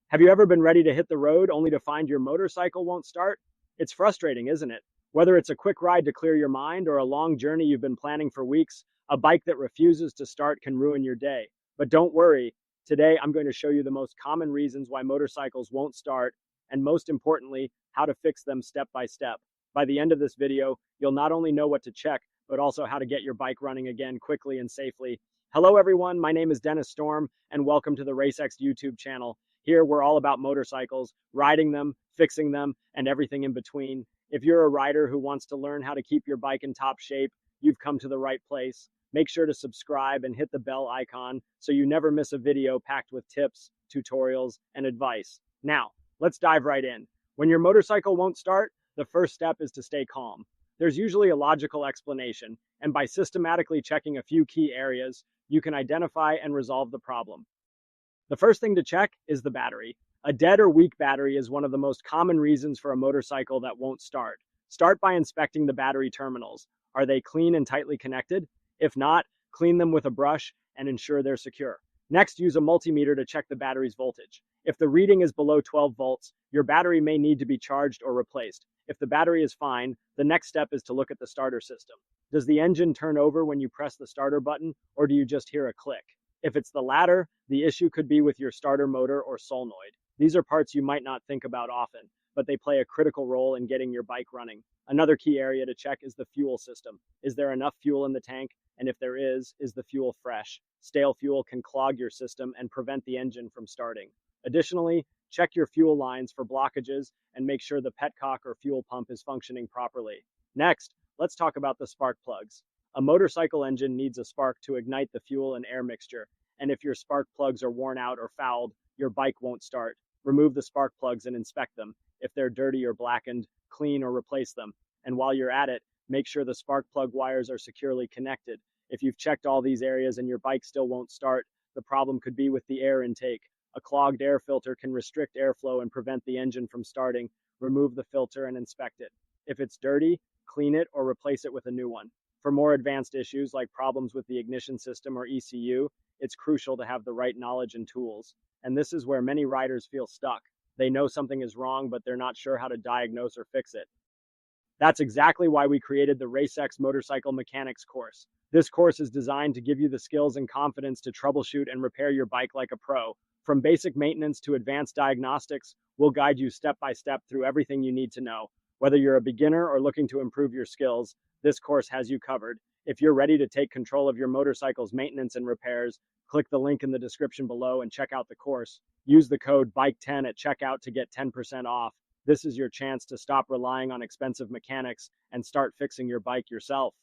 Have you ever been ready to hit the road only to find your motorcycle won't start? It's frustrating, isn't it? Whether it's a quick ride to clear your mind or a long journey you've been planning for weeks, a bike that refuses to start can ruin your day. But don't worry, today I'm going to show you the most common reasons why motorcycles won't start, and most importantly, how to fix them step by step. By the end of this video, you'll not only know what to check, but also how to get your bike running again quickly and safely. Hello everyone, my name is Dennis Storm, and welcome to the RaceX YouTube channel. Here, we're all about motorcycles, riding them, fixing them, and everything in between. If you're a rider who wants to learn how to keep your bike in top shape, you've come to the right place. Make sure to subscribe and hit the bell icon so you never miss a video packed with tips, tutorials, and advice. Now, let's dive right in. When your motorcycle won't start, the first step is to stay calm. There's usually a logical explanation, and by systematically checking a few key areas, you can identify and resolve the problem. The first thing to check is the battery. A dead or weak battery is one of the most common reasons for a motorcycle that won't start. Start by inspecting the battery terminals. Are they clean and tightly connected? If not, clean them with a brush and ensure they're secure. Next, use a multimeter to check the battery's voltage. If the reading is below 12 volts, your battery may need to be charged or replaced. If the battery is fine, the next step is to look at the starter system. Does the engine turn over when you press the starter button, or do you just hear a click? If it's the latter, the issue could be with your starter motor or solenoid. These are parts you might not think about often, but they play a critical role in getting your bike running. Another key area to check is the fuel system. Is there enough fuel in the tank? And if there is the fuel fresh? Stale fuel can clog your system and prevent the engine from starting. Additionally, check your fuel lines for blockages and make sure the petcock or fuel pump is functioning properly. Next, let's talk about the spark plugs. A motorcycle engine needs a spark to ignite the fuel and air mixture, and if your spark plugs are worn out or fouled, your bike won't start. Remove the spark plugs and inspect them. If they're dirty or blackened, clean or replace them. And while you're at it, make sure the spark plug wires are securely connected. If you've checked all these areas and your bike still won't start, the problem could be with the air intake. A clogged air filter can restrict airflow and prevent the engine from starting. Remove the filter and inspect it. If it's dirty, clean it or replace it with a new one. For more advanced issues like problems with the ignition system or ECU, it's crucial to have the right knowledge and tools. And this is where many riders feel stuck. They know something is wrong, but they're not sure how to diagnose or fix it. That's exactly why we created the RaceX Motorcycle Mechanics course. This course is designed to give you the skills and confidence to troubleshoot and repair your bike like a pro. From basic maintenance to advanced diagnostics, we'll guide you step by step through everything you need to know. Whether you're a beginner or looking to improve your skills, this course has you covered. If you're ready to take control of your motorcycle's maintenance and repairs, click the link in the description below and check out the course. Use the code BIKE10 at checkout to get 10% off. This is your chance to stop relying on expensive mechanics and start fixing your bike yourself.